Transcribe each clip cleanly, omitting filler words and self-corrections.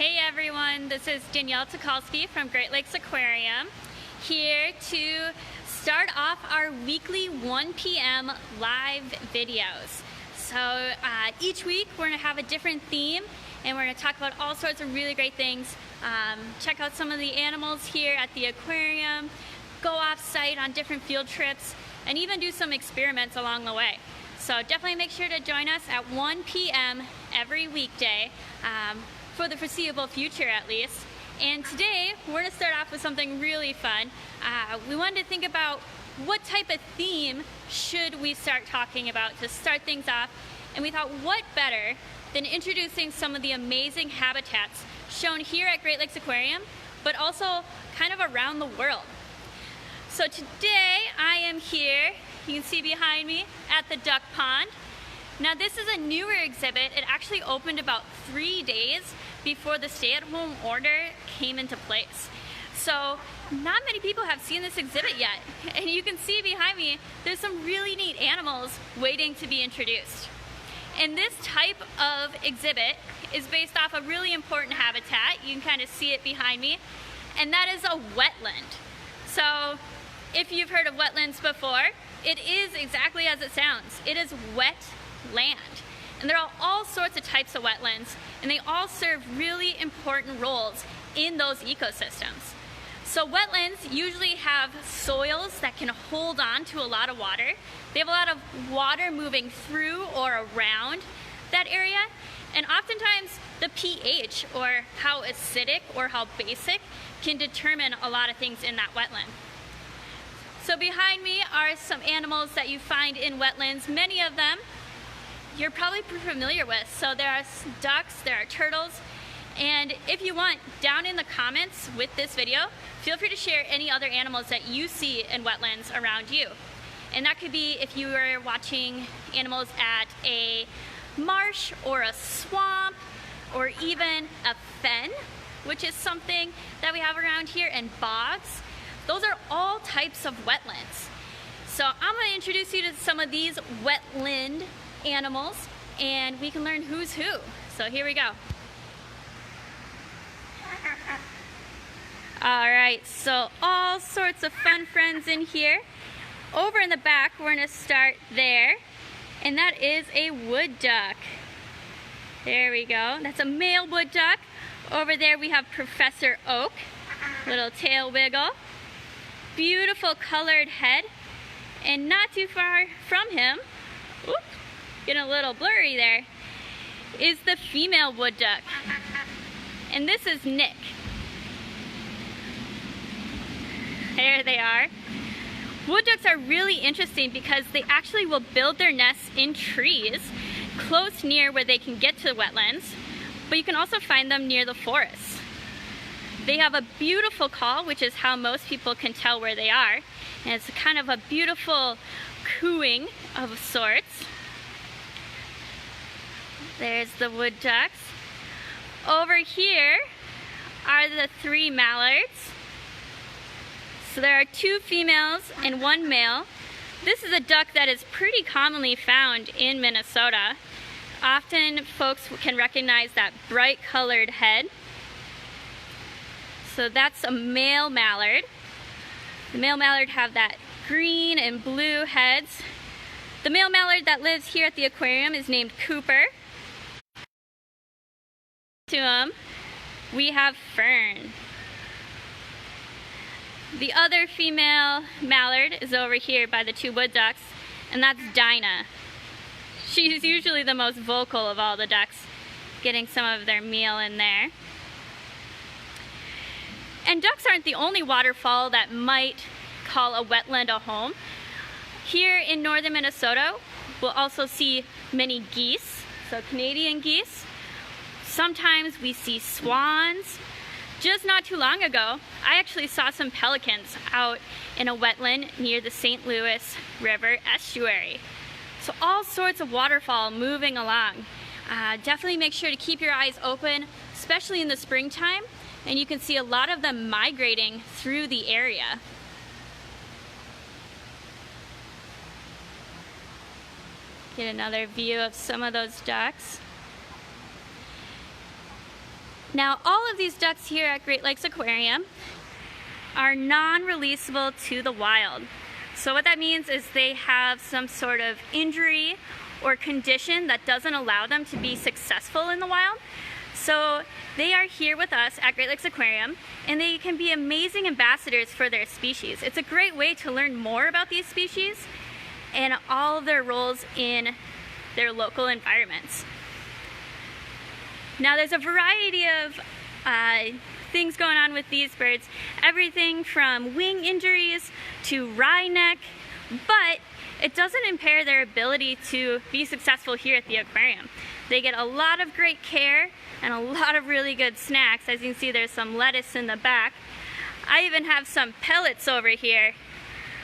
Hey everyone, this is Danielle Tukalski from Great Lakes Aquarium, here to start off our weekly 1 p.m. live videos. So each week we're going to have a different theme and we're going to talk about all sorts of really great things. Check out some of the animals here at the aquarium, go off-site on different field trips, and even do some experiments along the way. So definitely make sure to join us at 1 p.m. every weekday. For the foreseeable future at least. And today we're going to start off with something really fun. We wanted to think about what type of theme should we start talking about to start things off, and we thought what better than introducing some of the amazing habitats shown here at Great Lakes Aquarium, but also kind of around the world. So today I am here, you can see behind me, at the duck pond. Now this is a newer exhibit. It actually opened about 3 days before the stay-at-home order came into place. So not many people have seen this exhibit yet. And you can see behind me, there's some really neat animals waiting to be introduced. And this type of exhibit is based off a really important habitat. You can kind of see it behind me. And that is a wetland. So if you've heard of wetlands before, it is exactly as it sounds. It is wet land. And there are all sorts of types of wetlands, and they all serve really important roles in those ecosystems. So wetlands usually have soils that can hold on to a lot of water. They have a lot of water moving through or around that area, and oftentimes the pH, or how acidic or how basic, can determine a lot of things in that wetland. So behind me are some animals that you find in wetlands. Many of them you're probably familiar with. So there are ducks, there are turtles, and if you want, down in the comments with this video, feel free to share any other animals that you see in wetlands around you. And that could be if you were watching animals at a marsh or a swamp, or even a fen, which is something that we have around here, and bogs. Those are all types of wetlands. So I'm going to introduce you to some of these wetland animals, and we can learn who's who. So here we go. Alright, so all sorts of fun friends in here. Over in the back, we're going to start there, and that is a wood duck. There we go. That's a male wood duck. Over there we have Professor Oak. Little tail wiggle. Beautiful colored head. And not too far from him, oops, getting a little blurry there, is the female wood duck. And this is Nick. There they are. Wood ducks are really interesting because they actually will build their nests in trees close near where they can get to wetlands, but you can also find them near the forests. They have a beautiful call, which is how most people can tell where they are. And it's kind of a beautiful cooing of sorts. There's the wood ducks. Over here are the 3 mallards. So there are 2 females and 1 male. This is a duck that is pretty commonly found in Minnesota. Often folks can recognize that bright colored head. So that's a male mallard. The male mallard have that green and blue heads. The male mallard that lives here at the aquarium is named Cooper. To him, we have Fern. The other female mallard is over here by the 2 wood ducks, and that's Dinah. She's usually the most vocal of all the ducks, getting some of their meal in there. And ducks aren't the only waterfowl that might call a wetland a home. Here in northern Minnesota, we'll also see many geese, so Canadian geese. Sometimes we see swans. Just not too long ago, I actually saw some pelicans out in a wetland near the St. Louis River estuary. So all sorts of waterfowl moving along. Definitely make sure to keep your eyes open, especially in the springtime. And you can see a lot of them migrating through the area. Get another view of some of those ducks. Now, all of these ducks here at Great Lakes Aquarium are non-releasable to the wild. So what that means is they have some sort of injury or condition that doesn't allow them to be successful in the wild. So they are here with us at Great Lakes Aquarium, and they can be amazing ambassadors for their species. It's a great way to learn more about these species and all of their roles in their local environments. Now, there's a variety of things going on with these birds, everything from wing injuries to wry neck, but it doesn't impair their ability to be successful here at the aquarium. They get a lot of great care and a lot of really good snacks. As you can see, there's some lettuce in the back. I even have some pellets over here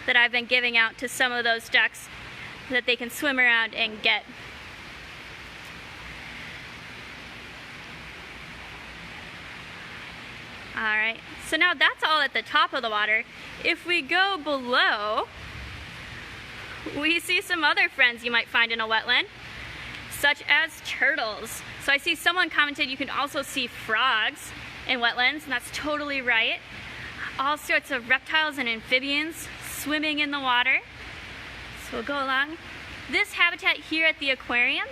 that I've been giving out to some of those ducks that they can swim around and get. Alright, so now that's all at the top of the water. If we go below, we see some other friends you might find in a wetland, such as turtles. So I see someone commented you can also see frogs in wetlands, and that's totally right. All sorts of reptiles and amphibians swimming in the water. So we'll go along. This habitat here at the aquarium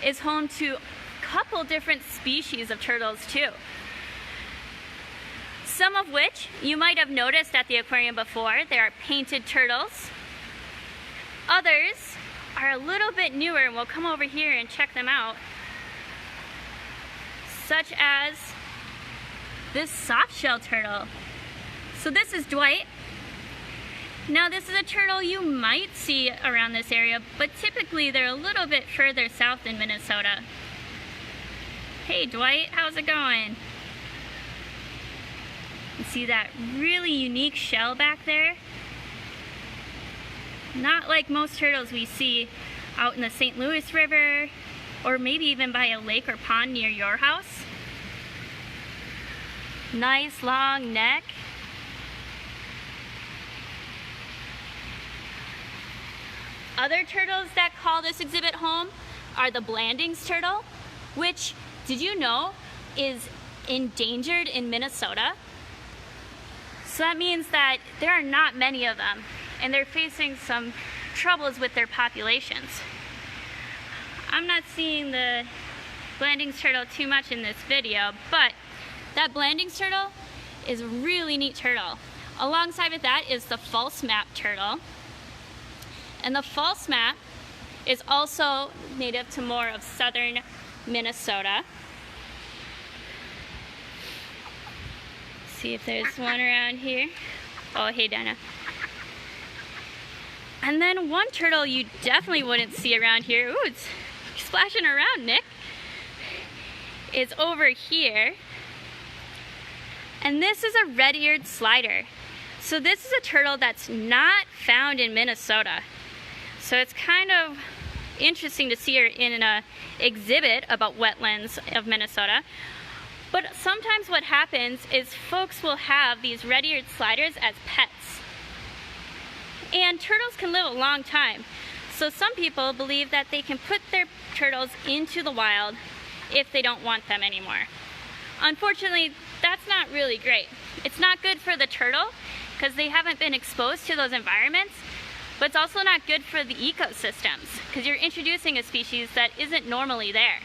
is home to a couple different species of turtles too. Some of which you might have noticed at the aquarium before. There are painted turtles. Others are a little bit newer, and we'll come over here and check them out. Such as this soft-shell turtle. So this is Dwight. Now this is a turtle you might see around this area, but typically they're a little bit further south in Minnesota. Hey Dwight, how's it going? You see that really unique shell back there? Not like most turtles we see out in the St. Louis River, or maybe even by a lake or pond near your house. Nice long neck. Other turtles that call this exhibit home are the Blandings turtle, which, did you know, is endangered in Minnesota? So that means that there are not many of them, and they're facing some troubles with their populations. I'm not seeing the Blandings turtle too much in this video, but that Blandings turtle is a really neat turtle. Alongside with that is the false map turtle. And the false map is also native to more of southern Minnesota. See if there's one around here. Oh, hey Dana. And then one turtle you definitely wouldn't see around here. Ooh, it's splashing around, Nick. It's over here. And this is a red-eared slider. So this is a turtle that's not found in Minnesota. So it's kind of interesting to see her in an exhibit about wetlands of Minnesota. But sometimes what happens is folks will have these red-eared sliders as pets. And turtles can live a long time. So some people believe that they can put their turtles into the wild if they don't want them anymore. Unfortunately, that's not really great. It's not good for the turtle because they haven't been exposed to those environments, but it's also not good for the ecosystems because you're introducing a species that isn't normally there.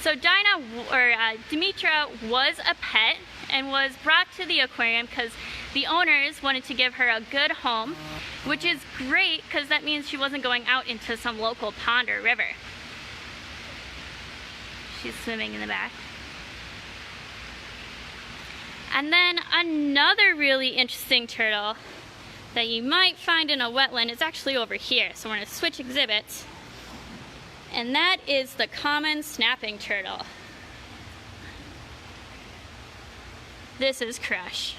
So Demetra was a pet and was brought to the aquarium because the owners wanted to give her a good home, which is great because that means she wasn't going out into some local pond or river. She's swimming in the back. And then another really interesting turtle that you might find in a wetland is actually over here. So we're going to switch exhibits. And that is the common snapping turtle. This is Crush.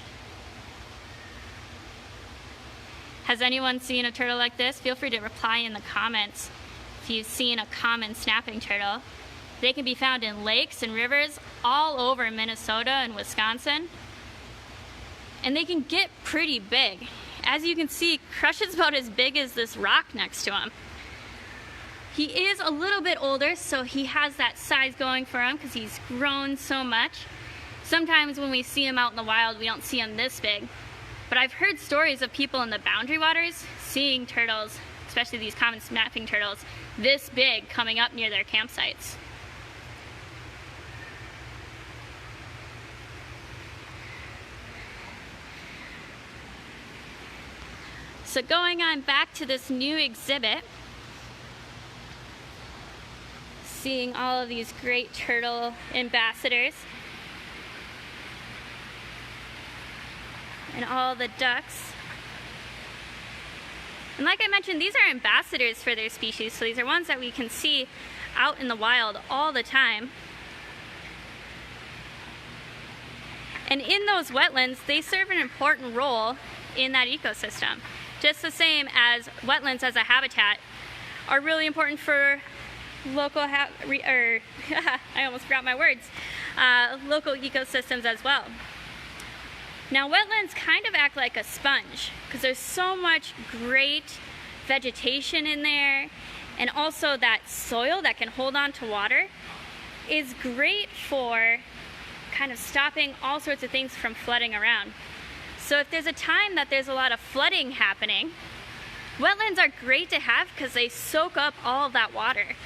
Has anyone seen a turtle like this? Feel free to reply in the comments if you've seen a common snapping turtle. They can be found in lakes and rivers all over Minnesota and Wisconsin. And they can get pretty big. As you can see, Crush is about as big as this rock next to him. He is a little bit older, so he has that size going for him because he's grown so much. Sometimes when we see him out in the wild, we don't see him this big. But I've heard stories of people in the boundary waters seeing turtles, especially these common snapping turtles, this big coming up near their campsites. So going on back to this new exhibit, seeing all of these great turtle ambassadors and all the ducks. And like I mentioned, these are ambassadors for their species, so these are ones that we can see out in the wild all the time. And in those wetlands, they serve an important role in that ecosystem. Just the same as wetlands as a habitat are really important for local, I almost forgot my words, local ecosystems as well. Now wetlands kind of act like a sponge because there's so much great vegetation in there, and also that soil that can hold on to water is great for kind of stopping all sorts of things from flooding around. So if there's a time that there's a lot of flooding happening, wetlands are great to have because they soak up all of that water.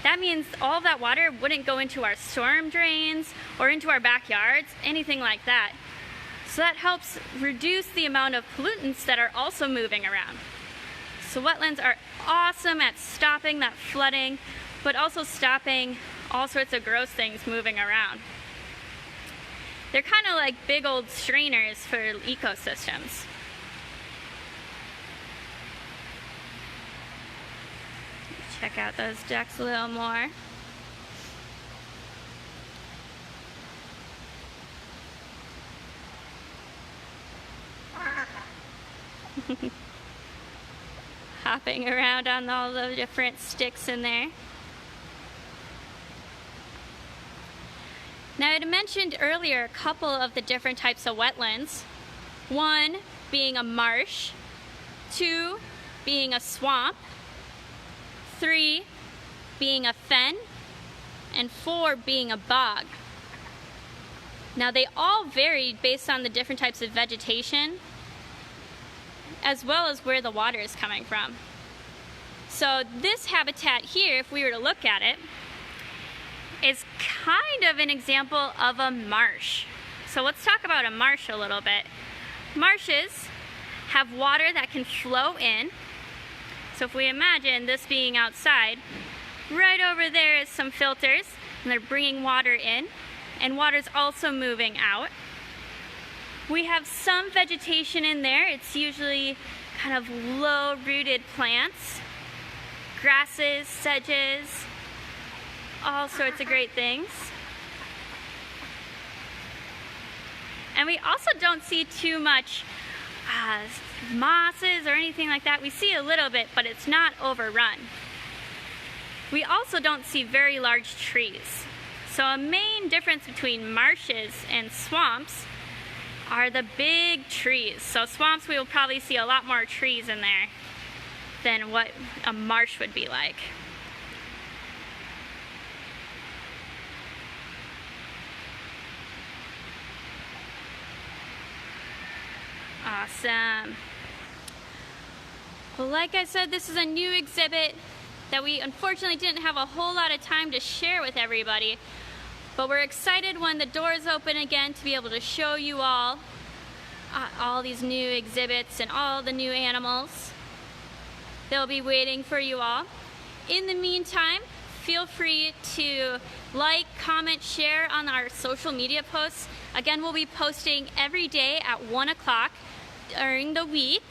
That means all of that water wouldn't go into our storm drains or into our backyards, anything like that. So that helps reduce the amount of pollutants that are also moving around. So wetlands are awesome at stopping that flooding, but also stopping all sorts of gross things moving around. They're kind of like big old strainers for ecosystems. Check out those ducks a little more. Hopping around on all the different sticks in there. Now I had mentioned earlier a couple of the different types of wetlands. One being a marsh, 2 being a swamp, 3 being a fen, and 4 being a bog. Now they all vary based on the different types of vegetation as well as where the water is coming from. So this habitat here, if we were to look at it, is kind of an example of a marsh. So let's talk about a marsh a little bit. Marshes have water that can flow in. So if we imagine this being outside, right over there is some filters, and they're bringing water in, and water's also moving out. We have some vegetation in there. It's usually kind of low-rooted plants, grasses, sedges, all sorts of great things. And we also don't see too much mosses or anything like that. We see a little bit, but it's not overrun. We also don't see very large trees. So a main difference between marshes and swamps are the big trees. So swamps, we will probably see a lot more trees in there than what a marsh would be like. Awesome. Well, like I said, this is a new exhibit that we unfortunately didn't have a whole lot of time to share with everybody, but we're excited when the doors open again to be able to show you all these new exhibits and all the new animals. They'll be waiting for you all. In the meantime, feel free to like, comment, share on our social media posts. Again, we'll be posting every day at 1 o'clock during the week,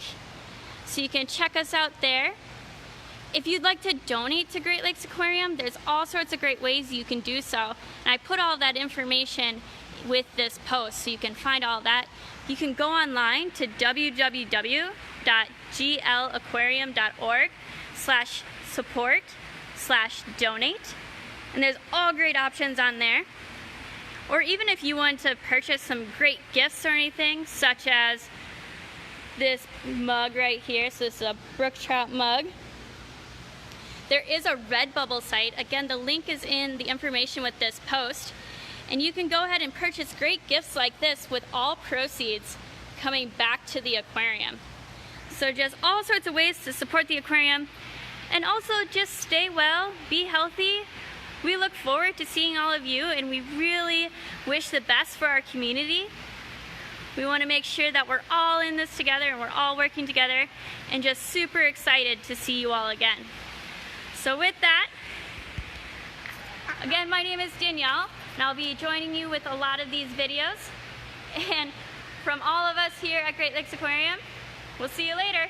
so you can check us out there. If you'd like to donate to Great Lakes Aquarium, there's all sorts of great ways you can do so. And I put all that information with this post, so you can find all that. You can go online to www.glaquarium.org/support/donate. And there's all great options on there. Or even if you want to purchase some great gifts or anything, such as this mug right here. So this is a brook trout mug. there is a Redbubble site. Again, the link is in the information with this post. And you can go ahead and purchase great gifts like this with all proceeds coming back to the aquarium. So just all sorts of ways to support the aquarium, and also just stay well, be healthy. We look forward to seeing all of you, and we really wish the best for our community. We want to make sure that we're all in this together and we're all working together, and just super excited to see you all again. So with that, again, my name is Danielle, and I'll be joining you with a lot of these videos. And from all of us here at Great Lakes Aquarium, we'll see you later.